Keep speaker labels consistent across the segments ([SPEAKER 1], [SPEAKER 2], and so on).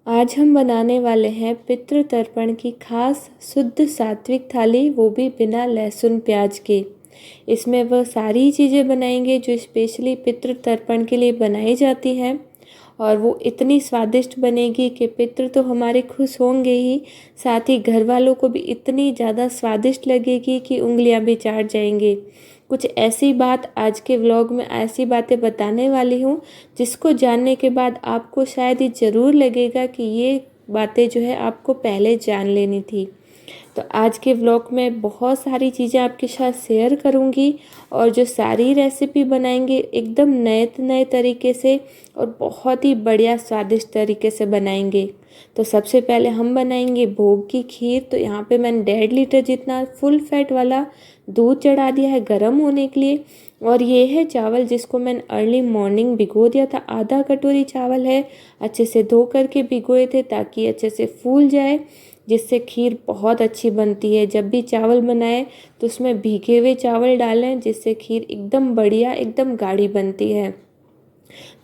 [SPEAKER 1] आज हम बनाने वाले हैं पितृ तर्पण की खास शुद्ध सात्विक थाली, वो भी बिना लहसुन प्याज के। इसमें वह सारी चीज़ें बनाएंगे जो स्पेशली पितृ तर्पण के लिए बनाई जाती हैं, और वो इतनी स्वादिष्ट बनेगी कि पितृ तो हमारे खुश होंगे ही, साथ ही घर वालों को भी इतनी ज़्यादा स्वादिष्ट लगेगी कि उंगलियां भी चाट जाएंगे। कुछ ऐसी बात आज के व्लॉग में ऐसी बातें बताने वाली हूँ जिसको जानने के बाद आपको शायद ये ज़रूर लगेगा कि ये बातें जो है आपको पहले जान लेनी थी। तो आज के व्लॉग में बहुत सारी चीज़ें आपके साथ शेयर करूँगी, और जो सारी रेसिपी बनाएंगे एकदम नए नए तरीके से और बहुत ही बढ़िया स्वादिष्ट तरीके से बनाएंगे। तो सबसे पहले हम बनाएंगे भोग की खीर। तो यहाँ पे मैंने 1.5 लीटर जितना फुल फैट वाला दूध चढ़ा दिया है गर्म होने के लिए। और ये है चावल जिसको मैंने अर्ली मॉर्निंग भिगो दिया था। आधा कटोरी चावल है, अच्छे से धो करके भिगोए थे ताकि अच्छे से फूल जाए, जिससे खीर बहुत अच्छी बनती है। जब भी चावल बनाएं तो उसमें भीगे हुए चावल डालें, जिससे खीर एकदम बढ़िया एकदम गाढ़ी बनती है।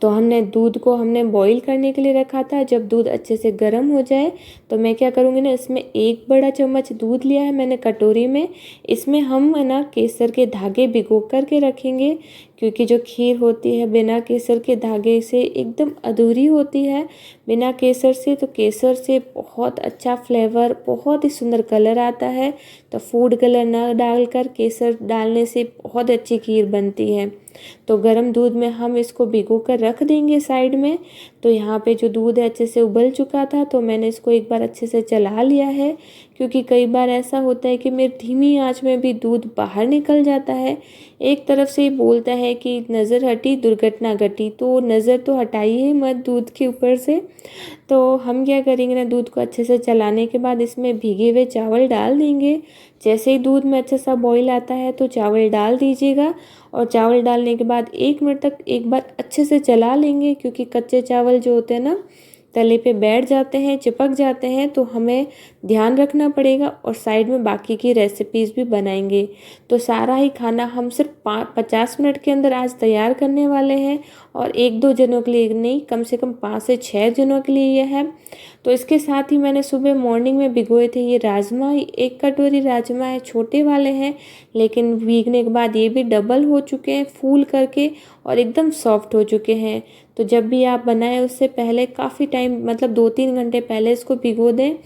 [SPEAKER 1] तो दूध को हमने बॉईल करने के लिए रखा था। जब दूध अच्छे से गर्म हो जाए तो मैं क्या करूँगी ना, इसमें 1 बड़ा चम्मच दूध लिया है मैंने कटोरी में। इसमें हम है ना केसर के धागे भिगो कर के रखेंगे, क्योंकि जो खीर होती है बिना केसर के धागे से एकदम अधूरी होती है। बिना केसर से तो केसर से बहुत अच्छा फ्लेवर, बहुत ही सुंदर कलर आता है। तो फूड कलर ना डालकर केसर डालने से बहुत अच्छी खीर बनती है। तो गर्म दूध में हम इसको भिगो कर रख देंगे साइड में। तो यहाँ पे जो दूध है अच्छे से उबल चुका था, तो मैंने इसको एक बार अच्छे से चला लिया है, क्योंकि कई बार ऐसा होता है कि मेरी धीमी आंच में भी दूध बाहर निकल जाता है। एक तरफ से बोलता है कि नज़र हटी दुर्घटना घटी, तो नज़र तो हटाइए मत दूध के ऊपर से। तो हम क्या करेंगे ना, दूध को अच्छे से चलाने के बाद इसमें भीगे हुए चावल डाल देंगे। जैसे ही दूध में अच्छा सा बॉईल आता है तो चावल डाल दीजिएगा, और चावल डालने के बाद 1 मिनट तक एक बार अच्छे से चला लेंगे, क्योंकि कच्चे चावल जो होते हैं ना तले पे बैठ जाते हैं, चिपक जाते हैं, तो हमें ध्यान रखना पड़ेगा। और साइड में बाकी की रेसिपीज़ भी बनाएंगे। तो सारा ही खाना हम सिर्फ 50 मिनट के अंदर आज तैयार करने वाले हैं, और 1-2 जनों के लिए नहीं, कम से कम 5 से 6 जनों के लिए यह है। तो इसके साथ ही मैंने सुबह मॉर्निंग में भिगोए थे ये राजमा। 1 कटोरी राजमा है, छोटे वाले हैं, लेकिन भीगने के बाद ये भी डबल हो चुके हैं फूल करके, और एकदम सॉफ्ट हो चुके हैं। तो जब भी आप बनाएं उससे पहले काफ़ी टाइम, मतलब 2-3 घंटे पहले इसको भिगो दें,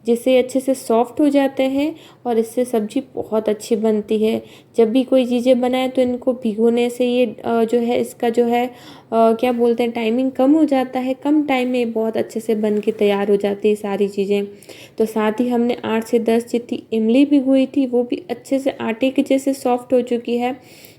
[SPEAKER 1] जिससे अच्छे से सॉफ्ट हो जाते हैं, और इससे सब्ज़ी बहुत अच्छी बनती है। जब भी कोई चीज़ें बनाएं तो इनको भिगोने से ये जो है इसका जो है क्या बोलते हैं, टाइमिंग कम हो जाता है। कम टाइम में बहुत अच्छे से बन के तैयार हो जाती है सारी चीज़ें। तो साथ ही हमने 8 से 10 जितनी इमली भिगोई थी, वो भी अच्छे से आटे के जैसे सॉफ्ट हो चुकी है।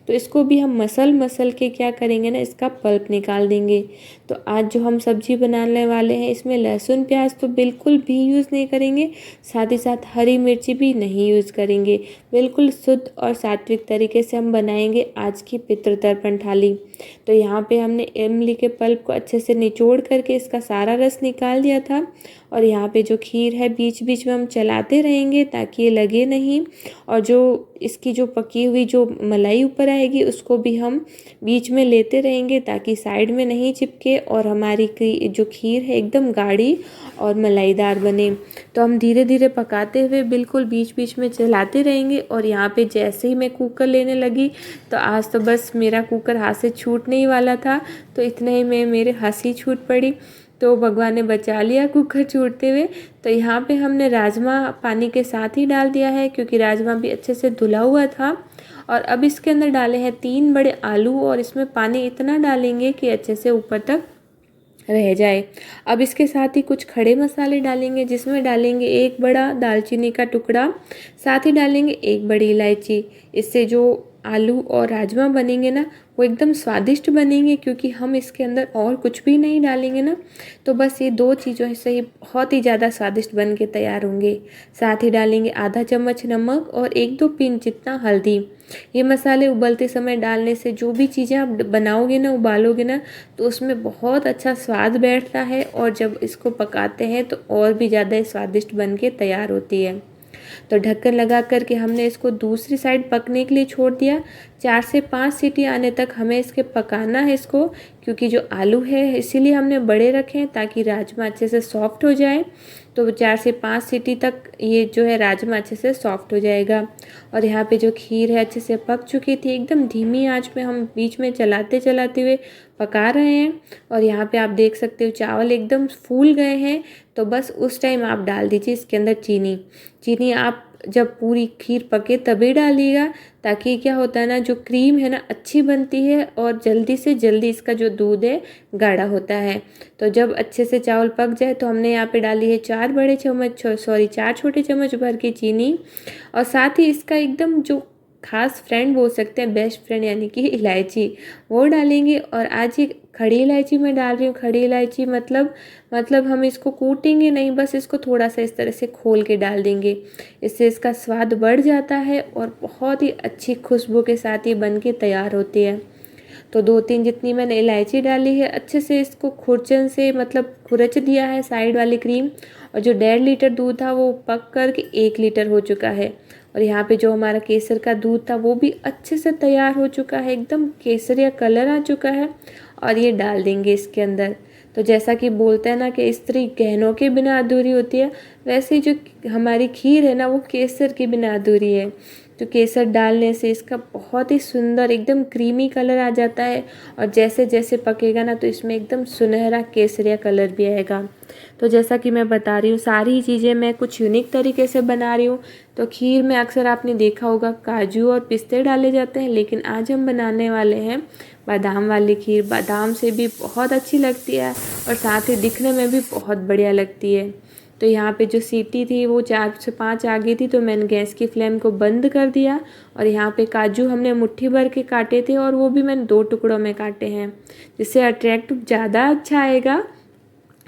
[SPEAKER 1] तो इसको भी हम मसल के क्या करेंगे ना, इसका पल्प निकाल देंगे। तो आज जो हम सब्जी बनाने वाले हैं इसमें लहसुन प्याज तो बिल्कुल भी यूज़ नहीं करेंगे, साथ ही साथ हरी मिर्ची भी नहीं यूज़ करेंगे। बिल्कुल शुद्ध और सात्विक तरीके से हम बनाएंगे आज की पितृतर्पण थाली। तो यहाँ पे हमने इमली के पल्प को अच्छे से निचोड़ करके इसका सारा रस निकाल दिया था, और यहाँ पे जो खीर है बीच बीच में हम चलाते रहेंगे ताकि ये लगे नहीं। और जो इसकी जो पकी हुई जो मलाई ऊपर आएगी उसको भी हम बीच में लेते रहेंगे ताकि साइड में नहीं चिपके, और हमारी जो खीर है एकदम गाढ़ी और मलाईदार बने। तो हम धीरे धीरे पकाते हुए बिल्कुल बीच बीच में चलाते रहेंगे। और यहाँ पे जैसे ही मैं कुकर लेने लगी तो आज तो बस मेरा कुकर हाथ से छूटने ही वाला था, तो इतने ही में मेरे हंसी छूट पड़ी। तो भगवान ने बचा लिया कुकर छूटते हुए। तो यहाँ पे हमने राजमा पानी के साथ ही डाल दिया है, क्योंकि राजमा भी अच्छे से धुला हुआ था। और अब इसके अंदर डाले हैं 3 बड़े आलू, और इसमें पानी इतना डालेंगे कि अच्छे से ऊपर तक रह जाए। अब इसके साथ ही कुछ खड़े मसाले डालेंगे, जिसमें डालेंगे 1 बड़ा दालचीनी का टुकड़ा, साथ ही डालेंगे 1 बड़ी इलायची। इससे जो आलू और राजमा बनेंगे ना वो एकदम स्वादिष्ट बनेंगे, क्योंकि हम इसके अंदर और कुछ भी नहीं डालेंगे ना। तो बस ये 2 चीज़ों से ही बहुत ही ज़्यादा स्वादिष्ट बन के तैयार होंगे। साथ ही डालेंगे आधा चम्मच नमक और 1-2 पिंच जितना हल्दी। ये मसाले उबलते समय डालने से जो भी चीज़ें आप बनाओगे ना, उबालोगे ना, तो उसमें बहुत अच्छा स्वाद बैठता है, और जब इसको पकाते हैं तो और भी ज़्यादा स्वादिष्ट बन के तैयार होती है। तो ढक्कन लगा करके हमने इसको दूसरी साइड पकने के लिए छोड़ दिया। 4 से 5 सीटी आने तक हमें इसके पकाना है इसको, क्योंकि जो आलू है इसीलिए हमने बड़े रखे हैं ताकि राजमा अच्छे से सॉफ्ट हो जाए। तो 4 से 5 सीटी तक ये जो है राजमा अच्छे से सॉफ्ट हो जाएगा। और यहाँ पे जो खीर है अच्छे से पक चुकी थी, एकदम धीमी आंच में हम बीच में चलाते चलाते हुए पका रहे हैं। और यहाँ पे आप देख सकते हो चावल एकदम फूल गए हैं। तो बस उस टाइम आप डाल दीजिए इसके अंदर चीनी। चीनी आप जब पूरी खीर पके तभी डालिएगा, ताकि क्या होता है ना, जो क्रीम है ना अच्छी बनती है और जल्दी से जल्दी इसका जो दूध है गाढ़ा होता है। तो जब अच्छे से चावल पक जाए तो हमने यहाँ पे डाली है 4 छोटे चम्मच भर के चीनी। और साथ ही इसका एकदम जो खास फ्रेंड बोल सकते हैं, बेस्ट फ्रेंड यानी कि इलायची, वो डालेंगे। और आज ये खड़ी इलायची मैं डाल रही हूँ। खड़ी इलायची मतलब हम इसको कूटेंगे नहीं, बस इसको थोड़ा सा इस तरह से खोल के डाल देंगे। इससे इसका स्वाद बढ़ जाता है और बहुत ही अच्छी खुशबू के साथ ये बन के तैयार होती है। तो 2-3 जितनी मैंने इलायची डाली है, अच्छे से इसको खुरचन से मतलब खुरच दिया है साइड वाली क्रीम। और जो 1.5 लीटर दूध था वो पक कर के 1 लीटर हो चुका है। और यहाँ पे जो हमारा केसर का दूध था वो भी अच्छे से तैयार हो चुका है, एकदम केसरिया कलर आ चुका है। और ये डाल देंगे इसके अंदर। तो जैसा कि बोलते हैं ना कि स्त्री गहनों के बिना अधूरी होती है, वैसे ही जो हमारी खीर है ना वो केसर के बिना अधूरी है। तो केसर डालने से इसका बहुत ही सुंदर एकदम क्रीमी कलर आ जाता है। और जैसे जैसे पकेगा ना तो इसमें एकदम सुनहरा केसरिया कलर भी आएगा। तो जैसा कि मैं बता रही हूँ, सारी चीज़ें मैं कुछ यूनिक तरीके से बना रही हूँ। तो खीर में अक्सर आपने देखा होगा काजू और पिस्ते डाले जाते हैं, लेकिन आज हम बनाने वाले हैं बादाम वाली खीर। बादाम से भी बहुत अच्छी लगती है और साथ ही दिखने में भी बहुत बढ़िया लगती है। तो यहाँ पे जो सीटी थी वो 4 से 5 आ गई थी, तो मैंने गैस की फ्लेम को बंद कर दिया। और यहाँ पे काजू हमने मुट्ठी भर के काटे थे और वो भी मैंने 2 टुकड़ों में काटे हैं, जिससे अट्रैक्ट ज़्यादा अच्छा आएगा।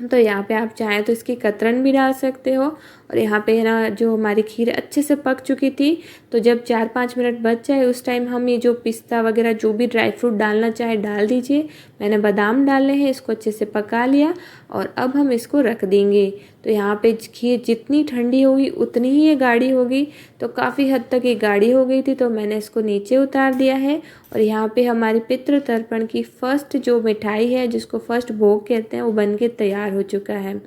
[SPEAKER 1] तो यहाँ पे आप चाहें तो इसकी कतरन भी डाल सकते हो। और यहाँ पे है ना जो हमारी खीर अच्छे से पक चुकी थी, तो जब 4-5 मिनट बच जाए उस टाइम हम ये जो पिस्ता वगैरह जो भी ड्राई फ्रूट डालना चाहे डाल दीजिए। मैंने बादाम डाले हैं, इसको अच्छे से पका लिया और अब हम इसको रख देंगे। तो यहाँ पे खीर जितनी ठंडी होगी उतनी ही ये गाढ़ी होगी। तो काफ़ी हद तक ये गाढ़ी हो गई थी, तो मैंने इसको नीचे उतार दिया है। और यहाँ पे हमारी पितृ तर्पण की फर्स्ट जो मिठाई है, जिसको फर्स्ट भोग कहते हैं, वो बन के तैयार हो चुका है।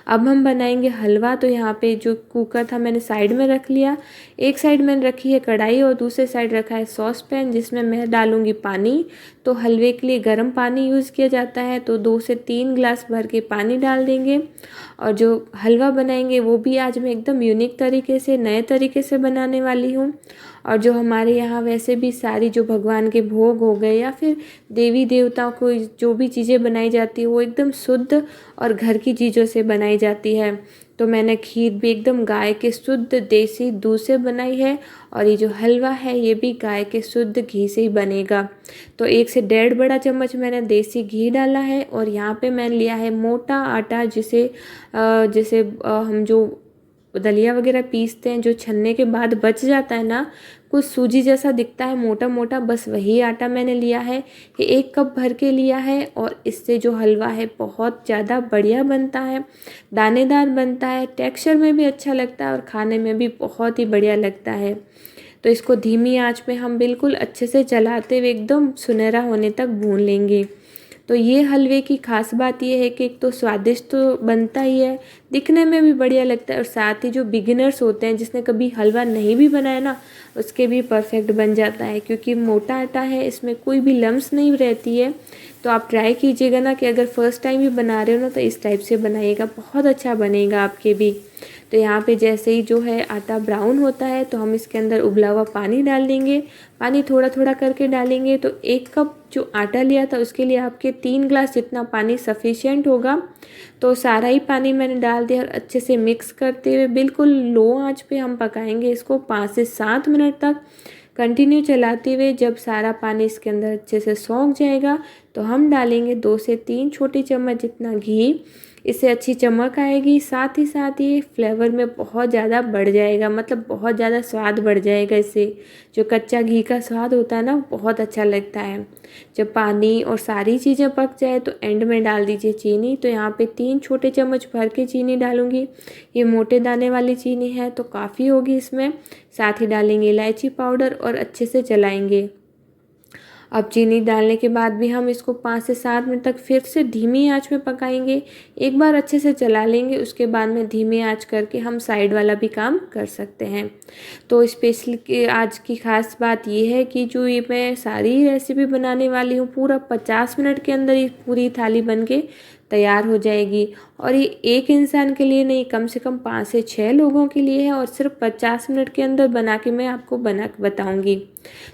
[SPEAKER 1] अब हम बनाएंगे हलवा। तो यहाँ पे जो कुकर था मैंने साइड में रख लिया। एक साइड मैंने रखी है कढ़ाई और दूसरे साइड रखा है सॉस पैन, जिसमें मैं डालूंगी पानी। तो हलवे के लिए गर्म पानी यूज़ किया जाता है, तो 2 से 3 गिलास भर के पानी डाल देंगे। और जो हलवा बनाएंगे वो भी आज मैं एकदम यूनिक तरीके से, नए तरीके से बनाने वाली हूँ। और जो हमारे यहाँ वैसे भी सारी जो भगवान के भोग हो गए या फिर देवी देवताओं को जो भी चीज़ें बनाई जाती है वो एकदम शुद्ध और घर की चीज़ों से बनाई जाती है। तो मैंने खीर भी एकदम गाय के शुद्ध देसी दूध से बनाई है। और ये जो हलवा है ये भी गाय के शुद्ध घी से ही बनेगा। तो 1 से 1.5 बड़ा चम्मच मैंने देसी घी डाला है। और यहाँ पे मैंने लिया है मोटा आटा, जिसे हम जो दलिया वगैरह पीसते हैं, जो छन्ने के बाद बच जाता है ना, कुछ सूजी जैसा दिखता है मोटा मोटा, बस वही आटा मैंने लिया है। ये 1 कप भर के लिया है। और इससे जो हलवा है बहुत ज़्यादा बढ़िया बनता है, दानेदार बनता है, टेक्सचर में भी अच्छा लगता है और खाने में भी बहुत ही बढ़िया लगता है। तो इसको धीमी आंच में हम बिल्कुल अच्छे से चलाते हुए एकदम सुनहरा होने तक भून लेंगे। तो ये हलवे की खास बात ये है कि एक तो स्वादिष्ट तो बनता ही है, दिखने में भी बढ़िया लगता है, और साथ ही जो बिगिनर्स होते हैं जिसने कभी हलवा नहीं भी बनाया ना, उसके भी परफेक्ट बन जाता है, क्योंकि मोटा आटा है, इसमें कोई भी लम्स नहीं रहती है। तो आप ट्राई कीजिएगा ना कि अगर फर्स्ट टाइम भी बना रहे हो ना तो इस टाइप से बनाइएगा, बहुत अच्छा बनेगा आपके भी। तो यहाँ पे जैसे ही जो है आटा ब्राउन होता है तो हम इसके अंदर उबला हुआ पानी डाल देंगे। पानी थोड़ा थोड़ा करके डालेंगे। तो 1 कप जो आटा लिया था उसके लिए आपके 3 गिलास जितना पानी सफिशिएंट होगा। तो सारा ही पानी मैंने डाल दिया और अच्छे से मिक्स करते हुए बिल्कुल लो आंच पे हम पकाएंगे इसको 5 से 7 मिनट तक, कंटिन्यू चलाते हुए। जब सारा पानी इसके अंदर अच्छे से सोख जाएगा तो हम डालेंगे 2 से 3 छोटी चम्मच जितना घी। इससे अच्छी चमक आएगी, साथ ही ये फ्लेवर में बहुत ज़्यादा बढ़ जाएगा, मतलब बहुत ज़्यादा स्वाद बढ़ जाएगा इससे। जो कच्चा घी का स्वाद होता है ना बहुत अच्छा लगता है। जब पानी और सारी चीज़ें पक जाए तो एंड में डाल दीजिए चीनी। तो यहाँ पे 3 छोटे चम्मच भर के चीनी डालूंगी। ये मोटे दाने वाली चीनी है तो काफ़ी होगी इसमें। साथ ही डालेंगे इलायची पाउडर और अच्छे से चलाएंगे। अब चीनी डालने के बाद भी हम इसको 5 से 7 मिनट तक फिर से धीमी आंच में पकाएंगे। एक बार अच्छे से चला लेंगे, उसके बाद में धीमी आंच करके हम साइड वाला भी काम कर सकते हैं। तो स्पेशली आज की ख़ास बात ये है कि जो ये मैं सारी रेसिपी बनाने वाली हूँ, पूरा 50 मिनट के अंदर ये पूरी थाली बन के तैयार हो जाएगी। और ये एक इंसान के लिए नहीं, कम से कम 5 से 6 लोगों के लिए है, और सिर्फ 50 मिनट के अंदर बना के मैं आपको बना के बताऊँगी।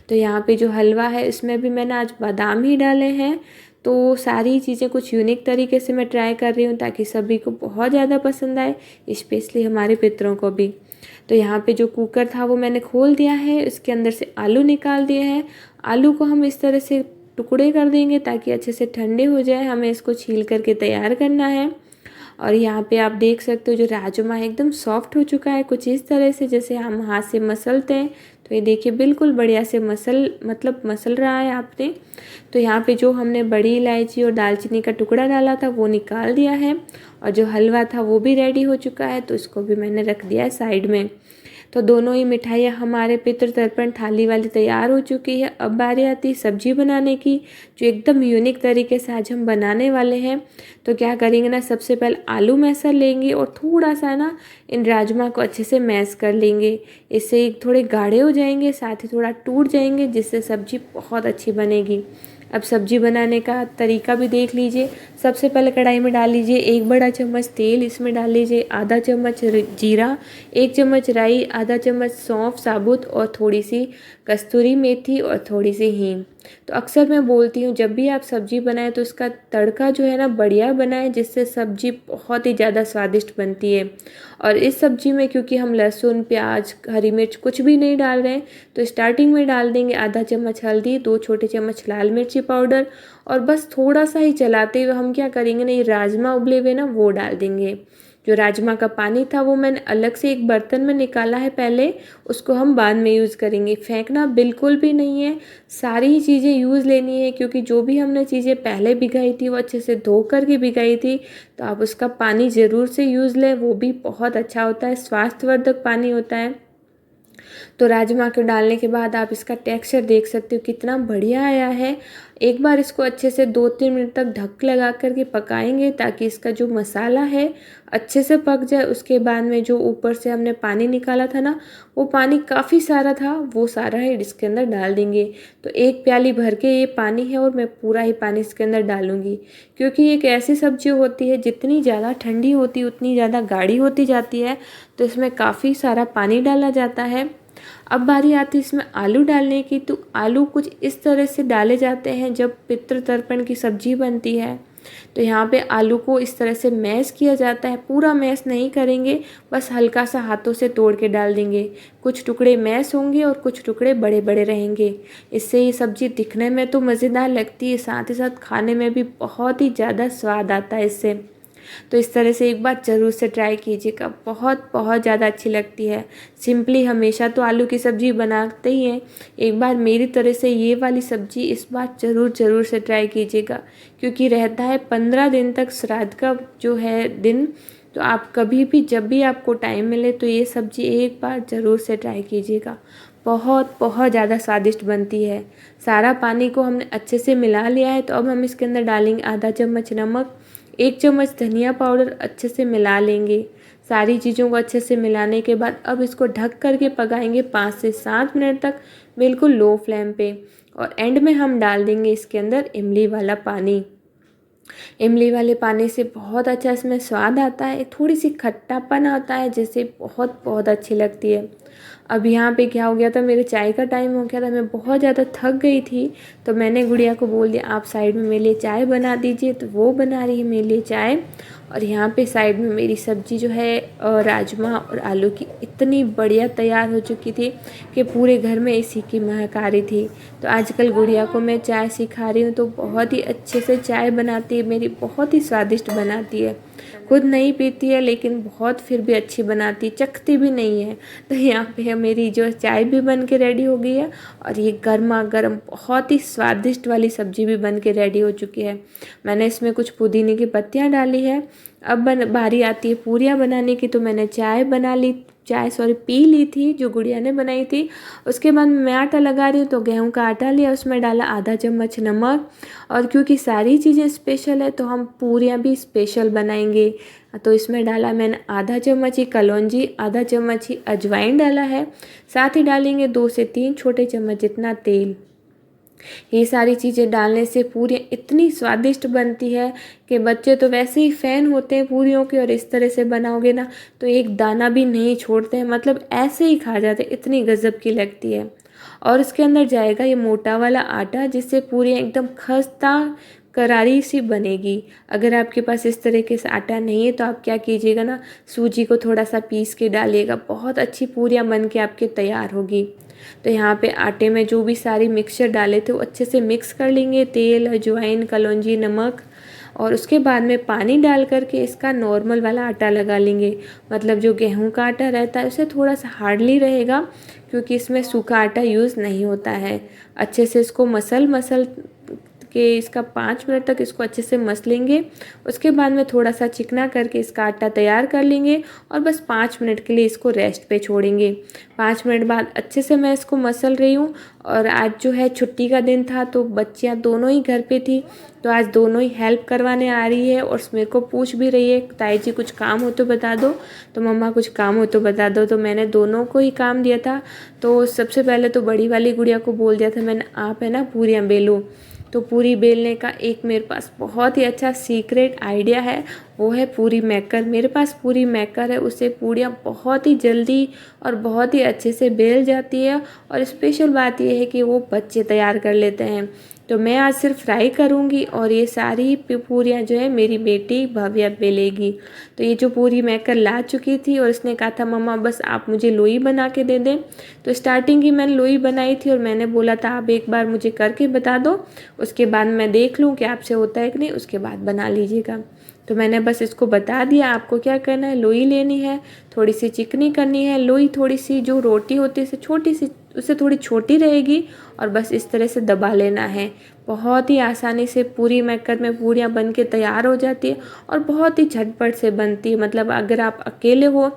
[SPEAKER 1] तो यहाँ पे जो हलवा है इसमें भी मैंने आज बादाम ही डाले हैं। तो सारी चीज़ें कुछ यूनिक तरीके से मैं ट्राई कर रही हूँ ताकि सभी को बहुत ज़्यादा पसंद आए, स्पेशली हमारे पितरों को भी। तो यहाँ पे जो कुकर था वो मैंने खोल दिया है, इसके अंदर से आलू निकाल दिए हैं। आलू को हम इस तरह से टुकड़े कर देंगे ताकि अच्छे से ठंडे हो जाए। हमें इसको छील करके तैयार करना है। और यहाँ पे आप देख सकते हो जो राजमा है एकदम सॉफ्ट हो चुका है, कुछ इस तरह से जैसे हम हाथ से मसलते हैं। तो ये देखिए बिल्कुल बढ़िया से मसल रहा है आपने। तो यहाँ पे जो हमने बड़ी इलायची और दालचीनी का टुकड़ा डाला था वो निकाल दिया है, और जो हलवा था वो भी रेडी हो चुका है, तो इसको भी मैंने रख दिया है साइड में। तो दोनों ही मिठाइयाँ हमारे पितृतर्पण थाली वाली तैयार हो चुकी है। अब बारी आती है सब्जी बनाने की, जो एकदम यूनिक तरीके से आज हम बनाने वाले हैं। तो क्या करेंगे ना, सबसे पहले आलू मैसर लेंगे और थोड़ा सा ना इन राजमा को अच्छे से मैश कर लेंगे। इससे थोड़े गाढ़े हो जाएंगे, साथ ही थोड़ा टूट जाएंगे, जिससे सब्जी बहुत अच्छी बनेगी। अब सब्जी बनाने का तरीका भी देख लीजिए। सबसे पहले कढ़ाई में डाल लीजिए 1 बड़ा चम्मच तेल, इसमें डाल लीजिए आधा चम्मच जीरा, 1 चम्मच राई, आधा चम्मच सौंफ साबुत, और थोड़ी सी कस्तूरी मेथी और थोड़ी सी हींग। तो अक्सर मैं बोलती हूँ जब भी आप सब्जी बनाएं तो इसका तड़का जो है ना बढ़िया बनाएं, जिससे सब्जी बहुत ही ज़्यादा स्वादिष्ट बनती है। और इस सब्जी में क्योंकि हम लहसुन, प्याज, हरी मिर्च कुछ भी नहीं डाल रहे हैं, तो स्टार्टिंग में डाल देंगे आधा चम्मच हल्दी, 2 छोटे चम्मच लाल मिर्ची पाउडर, और बस थोड़ा सा ही चलाते हुए हम क्या करेंगे ना, ये राजमा उबले हुए ना वो डाल देंगे। जो राजमा का पानी था वो मैंने अलग से एक बर्तन में निकाला है पहले, उसको हम बाद में यूज़ करेंगे। फेंकना बिल्कुल भी नहीं है, सारी ही चीज़ें यूज़ लेनी है, क्योंकि जो भी हमने चीज़ें पहले भिगाई थी वो अच्छे से धो कर के भिगाई थी। तो आप उसका पानी ज़रूर से यूज़ लें, वो भी बहुत अच्छा होता है, स्वास्थ्यवर्धक पानी होता है। तो राजमा को डालने के बाद आप इसका टेक्सचर देख सकते हो कितना बढ़िया आया है। एक बार इसको अच्छे से 2-3 मिनट तक ढक लगा कर के पकाएंगे ताकि इसका जो मसाला है अच्छे से पक जाए। उसके बाद में जो ऊपर से हमने पानी निकाला था ना, वो पानी काफ़ी सारा था, वो सारा है इसके अंदर डाल देंगे। तो 1 प्याली भर के ये पानी है, और मैं पूरा ही पानी इसके अंदर डालूंगी, क्योंकि एक ऐसी सब्जी होती है जितनी ज़्यादा ठंडी होती है उतनी ज़्यादा गाढ़ी होती जाती है, तो इसमें काफ़ी सारा पानी डाला जाता है। अब बारी आती है इसमें आलू डालने की। तो आलू कुछ इस तरह से डाले जाते हैं जब पितृतर्पण की सब्जी बनती है। तो यहाँ पे आलू को इस तरह से मैश किया जाता है, पूरा मैश नहीं करेंगे, बस हल्का सा हाथों से तोड़ के डाल देंगे। कुछ टुकड़े मैश होंगे और कुछ टुकड़े बड़े बड़े रहेंगे। इससे ये सब्ज़ी दिखने में तो मज़ेदार लगती है, साथ ही साथ खाने में भी बहुत ही ज़्यादा स्वाद आता है इससे। तो इस तरह से एक बार ज़रूर से ट्राई कीजिएगा, बहुत बहुत ज़्यादा अच्छी लगती है। सिंपली हमेशा तो आलू की सब्ज़ी बनाते ही हैं, एक बार मेरी तरह से ये वाली सब्ज़ी इस बार ज़रूर से ट्राई कीजिएगा, क्योंकि रहता है 15 दिन तक श्राद्ध का जो है दिन। तो आप कभी भी जब भी आपको टाइम मिले तो ये सब्ज़ी एक बार ज़रूर से ट्राई कीजिएगा, बहुत बहुत ज़्यादा स्वादिष्ट बनती है। सारा पानी को हमने अच्छे से मिला लिया है। तो अब हम इसके अंदर डालेंगे आधा चम्मच नमक, 1 चम्मच धनिया पाउडर, अच्छे से मिला लेंगे। सारी चीज़ों को अच्छे से मिलाने के बाद अब इसको ढक करके पकाएंगे 5 से 7 मिनट तक, बिल्कुल लो फ्लेम पे। और एंड में हम डाल देंगे इसके अंदर इमली वाला पानी। इमली वाले पानी से बहुत अच्छा इसमें स्वाद आता है, थोड़ी सी खट्टापन आता है, जिससे बहुत बहुत अच्छी लगती है। अब यहाँ पे क्या हो गया था, मेरे चाय का टाइम हो गया था, मैं बहुत ज़्यादा थक गई थी। तो मैंने गुड़िया को बोल दिया आप साइड में मेरे लिए चाय बना दीजिए, तो वो बना रही है मेरे लिए चाय। और यहाँ पे साइड में मेरी सब्ज़ी जो है राजमा और आलू की इतनी बढ़िया तैयार हो चुकी थी कि पूरे घर में इसी की महक आ रही थी। तो आजकल गुड़िया को मैं चाय सिखा रही हूँ, तो बहुत ही अच्छे से चाय बनाती है मेरी, बहुत ही स्वादिष्ट बनाती है। खुद नहीं पीती है लेकिन बहुत फिर भी अच्छी बनाती, चखती भी नहीं है। तो यहाँ पे मेरी जो चाय भी बन के रेडी हो गई है, और ये गर्मा गर्म बहुत ही स्वादिष्ट वाली सब्ज़ी भी बन के रेडी हो चुकी है। मैंने इसमें कुछ पुदीने की पत्तियाँ डाली है, अब बारी आती है पूरियाँ बनाने की। तो मैंने चाय पी ली थी जो गुड़िया ने बनाई थी। उसके बाद मैं आटा लगा रही हूँ, तो गेहूं का आटा लिया, उसमें डाला आधा चम्मच नमक। और क्योंकि सारी चीज़ें स्पेशल है तो हम पूरियाँ भी स्पेशल बनाएंगे। तो इसमें डाला मैंने आधा चम्मच ही कलौंजी, आधा चम्मच ही अजवाइन डाला है। साथ ही डालेंगे 2 से 3 छोटे चम्मच जितना तेल। ये सारी चीज़ें डालने से पूरी इतनी स्वादिष्ट बनती है कि बच्चे तो वैसे ही फ़ैन होते हैं पूरियों के, और इस तरह से बनाओगे ना तो एक दाना भी नहीं छोड़ते हैं, मतलब ऐसे ही खा जाते, इतनी गज़ब की लगती है। और इसके अंदर जाएगा ये मोटा वाला आटा, जिससे पूरी एकदम खस्ता करारी सी बनेगी। अगर आपके पास इस तरीके से आटा नहीं है तो आप क्या कीजिएगा ना, सूजी को थोड़ा सा पीस के डालिएगा, बहुत अच्छी पूरियाँ बन के आपके तैयार होगी। तो यहाँ पे आटे में जो भी सारी मिक्सचर डाले थे वो अच्छे से मिक्स कर लेंगे, तेल, अजवाइन, कलौंजी, नमक। और उसके बाद में पानी डाल करके इसका नॉर्मल वाला आटा लगा लेंगे। मतलब जो गेहूं का आटा रहता है उसे थोड़ा सा हार्डली रहेगा, क्योंकि इसमें सूखा आटा यूज़ नहीं होता है। अच्छे से इसको मसल के इसका 5 मिनट तक इसको अच्छे से मस लेंगे। उसके बाद में थोड़ा सा चिकना करके इसका आटा तैयार कर लेंगे और बस 5 मिनट के लिए इसको रेस्ट पे छोड़ेंगे। 5 मिनट बाद अच्छे से मैं इसको मसल रही हूँ। और आज जो है छुट्टी का दिन था तो बच्चियाँ दोनों ही घर पे थी, तो आज दोनों ही हेल्प करवाने आ रही है और मेरे को पूछ भी रही है, ताई जी कुछ काम हो तो बता दो, तो मम्मा कुछ काम हो तो बता दो। तो मैंने दोनों को ही काम दिया था। तो सबसे पहले तो बड़ी वाली गुड़िया को बोल दिया था मैंने, आप है ना पूरियाँ बेलो। तो पूरी बेलने का एक मेरे पास बहुत ही अच्छा सीक्रेट आइडिया है, वो है पूरी मेकर। मेरे पास पूरी मेकर है, उससे पूरियाँ बहुत ही जल्दी और बहुत ही अच्छे से बेल जाती है। और स्पेशल बात यह है कि वो बच्चे तैयार कर लेते हैं। तो मैं आज सिर्फ फ्राई करूँगी और ये सारी पूरियाँ जो है मेरी बेटी भव्या बेलेगी। तो ये जो पूरी मेकर ला चुकी थी और इसने कहा था मम्मा बस आप मुझे लोई बना के दे दें। तो स्टार्टिंग ही मैंने लोई बनाई थी और मैंने बोला था आप एक बार मुझे करके बता दो, उसके बाद मैं देख लूँ कि आपसे होता है कि नहीं, उसके बाद बना लीजिएगा। तो मैंने बस इसको बता दिया आपको क्या करना है। लोई लेनी है, थोड़ी सी चिकनी करनी है। लोई थोड़ी सी जो रोटी होती है छोटी सी, उससे थोड़ी छोटी रहेगी और बस इस तरह से दबा लेना है। बहुत ही आसानी से पूरी मेकर में पूरियाँ बन के तैयार हो जाती है और बहुत ही झटपट से बनती है। मतलब अगर आप अकेले हो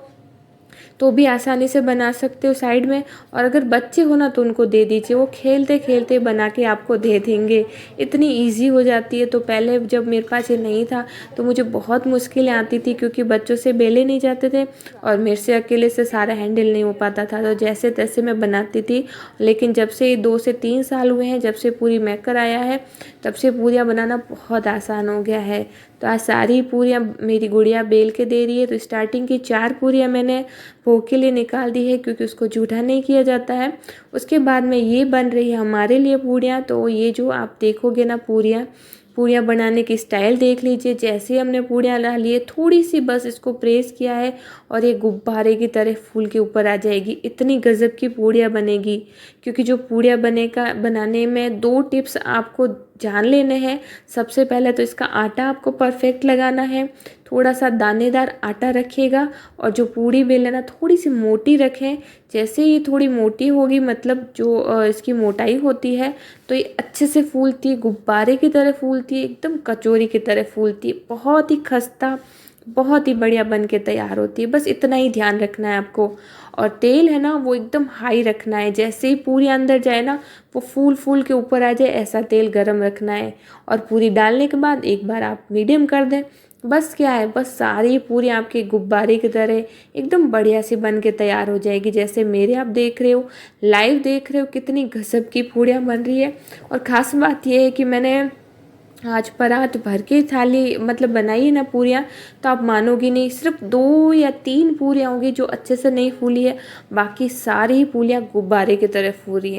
[SPEAKER 1] तो भी आसानी से बना सकते हो साइड में, और अगर बच्चे हो ना तो उनको दे दीजिए, वो खेलते खेलते बना के आपको दे देंगे, इतनी इजी हो जाती है। तो पहले जब मेरे पास ये नहीं था तो मुझे बहुत मुश्किलें आती थी, क्योंकि बच्चों से बेले नहीं जाते थे और मेरे से अकेले से सारा हैंडल नहीं हो पाता था। तो जैसे तैसे मैं बनाती थी। लेकिन जब से 2 से 3 साल हुए हैं, जब से पूरी मेकर आया है, तब से पूरियाँ बनाना बहुत आसान हो गया है। तो आज सारी पूरियाँ मेरी गुड़िया बेल के दे रही है। तो स्टार्टिंग की 4 पूरियाँ मैंने भोग के लिए निकाल दी है, क्योंकि उसको जूठा नहीं किया जाता है। उसके बाद में ये बन रही है हमारे लिए पूरियाँ। तो ये जो आप देखोगे ना पूरियाँ बनाने की स्टाइल देख लीजिए। जैसे ही हमने पूरियाँ ला लिए, थोड़ी सी बस इसको प्रेस किया है और ये गुब्बारे की तरह फूल के ऊपर आ जाएगी। इतनी गज़ब की पूरियाँ बनेगी। क्योंकि जो पूरियाँ बनाने में 2 टिप्स आपको जान लेने हैं। सबसे पहले तो इसका आटा आपको परफेक्ट लगाना है, थोड़ा सा दानेदार आटा रखिएगा। और जो पूड़ी बेल है ना थोड़ी सी मोटी रखें। जैसे ये थोड़ी मोटी होगी, मतलब जो इसकी मोटाई होती है, तो ये अच्छे से फूलती है, गुब्बारे की तरह फूलती है, एकदम कचौरी की तरह फूलती है, बहुत ही खस्ता, बहुत ही बढ़िया बन के तैयार होती है। बस इतना ही ध्यान रखना है आपको। और तेल है ना वो एकदम हाई रखना है, जैसे ही पूरी अंदर जाए ना वो फूल फूल के ऊपर आ जाए, ऐसा तेल गरम रखना है। और पूरी डालने के बाद एक बार आप मीडियम कर दें। बस क्या है, बस सारी पूरी आपके गुब्बारे की तरह एकदम बढ़िया सी बन के तैयार हो जाएगी। जैसे मेरे आप देख रहे हो, लाइव देख रहे हो कितनी गजब की पूरियाँ बन रही है। और ख़ास बात यह है कि मैंने आज परात भर के थाली मतलब बनाई है ना पूरियाँ, तो आप मानोगी नहीं, सिर्फ 2 या 3 पूरियाँ होंगी जो अच्छे से नहीं फूली है, बाकी सारी पूरियाँ गुब्बारे की तरह फूली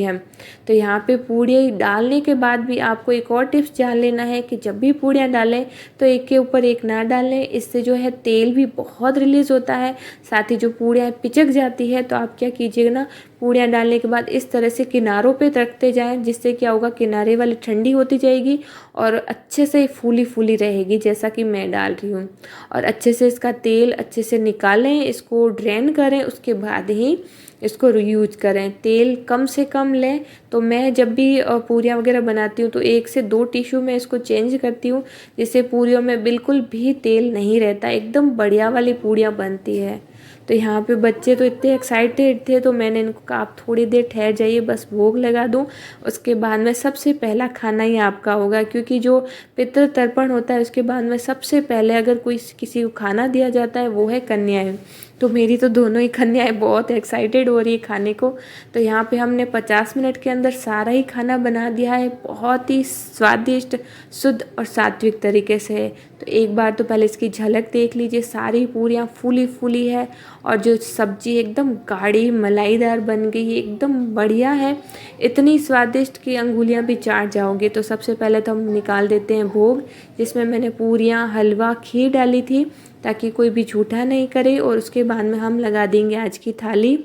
[SPEAKER 1] हैं। तो यहाँ पे पूरियाँ डालने के बाद भी आपको एक और टिप्स जान लेना है कि जब भी पूरियाँ डालें तो एक के ऊपर एक ना डालें। इससे जो है तेल भी बहुत रिलीज़ होता है, साथ ही जो पूरियाँ पिचक जाती है। तो आप क्या कीजिएगा ना, पूड़ियाँ डालने के बाद इस तरह से किनारों पे रखते जाएं, जिससे क्या होगा, किनारे वाली ठंडी होती जाएगी और अच्छे से फूली फूली रहेगी जैसा कि मैं डाल रही हूँ। और अच्छे से इसका तेल अच्छे से निकालें, इसको ड्रेन करें, उसके बाद ही इसको यूज करें। तेल कम से कम लें। तो मैं जब भी पूरियाँ वगैरह बनाती हूँ तो 1 से 2 टिश्यू में इसको चेंज करती हूँ, जिससे पूरियों में बिल्कुल भी तेल नहीं रहता, एकदम बढ़िया वाली पूरियाँ बनती है। तो यहाँ पे बच्चे तो इतने एक्साइटेड थे, तो मैंने इनको कहा आप थोड़ी देर ठहर जाइए, बस भोग लगा दूँ, उसके बाद में सबसे पहला खाना ही आपका होगा। क्योंकि जो पितृ तर्पण होता है उसके बाद में सबसे पहले अगर कोई किसी को खाना दिया जाता है वो है कन्याएं। तो मेरी तो दोनों ही कन्याएं बहुत एक्साइटेड हो रही है खाने को। तो यहाँ पे हमने 50 मिनट के अंदर सारा ही खाना बना दिया है, बहुत ही स्वादिष्ट, शुद्ध और सात्विक तरीके से। तो एक बार तो पहले इसकी झलक देख लीजिए, सारी पूरियाँ फूली फूली है और जो सब्जी एकदम गाढ़ी मलाईदार बन गई है, एकदम बढ़िया है, इतनी स्वादिष्ट कि अंगुलियाँ भी चाट जाओगे। तो सबसे पहले तो हम निकाल देते हैं भोग, जिसमें मैंने पूरियाँ, हलवा, खीर डाली थी ताकि कोई भी झूठा नहीं करे। और उसके बाद में हम लगा देंगे आज की थाली।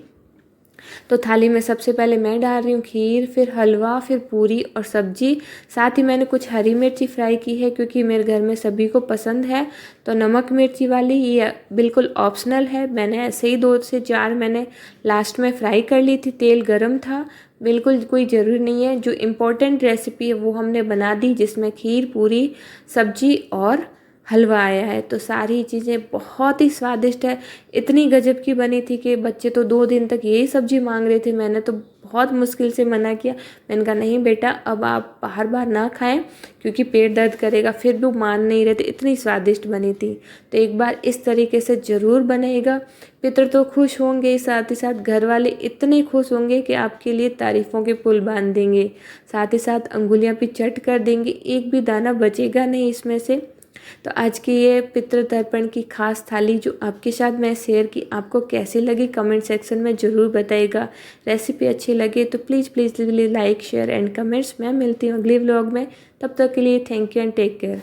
[SPEAKER 1] तो थाली में सबसे पहले मैं डाल रही हूँ खीर, फिर हलवा, फिर पूरी और सब्जी। साथ ही मैंने कुछ हरी मिर्ची फ्राई की है क्योंकि मेरे घर में सभी को पसंद है। तो नमक मिर्ची वाली ये बिल्कुल ऑप्शनल है, मैंने ऐसे ही 2 से 4 मैंने लास्ट में फ्राई कर ली थी, तेल गर्म था, बिल्कुल कोई ज़रूरी नहीं है। जो इम्पोर्टेंट रेसिपी है वो हमने बना दी, जिसमें खीर, पूरी, सब्जी और हलवा आया है। तो सारी चीज़ें बहुत ही स्वादिष्ट है, इतनी गजब की बनी थी कि बच्चे तो 2 दिन तक यही सब्जी मांग रहे थे। मैंने तो बहुत मुश्किल से मना किया, मैंने कहा नहीं बेटा अब आप बाहर बाहर ना खाएं क्योंकि पेट दर्द करेगा। फिर भी मान नहीं रहे थे, इतनी स्वादिष्ट बनी थी। तो एक बार इस तरीके से ज़रूर बनेगा, पितर तो खुश होंगे, साथ ही साथ घर वाले इतने खुश होंगे कि आपके लिए तारीफ़ों के पुल बांध देंगे, साथ ही साथ अंगुलियां भी चट कर देंगे, एक भी दाना बचेगा नहीं इसमें से। तो आज की ये पितृ तर्पण की खास थाली जो आपके साथ मैं शेयर की, आपको कैसी लगी कमेंट सेक्शन में ज़रूर बताइएगा। रेसिपी अच्छी लगे तो please please like, share and comments. मैं मिलती हूँ अगले व्लॉग में, तब तक के लिए thank you and take care.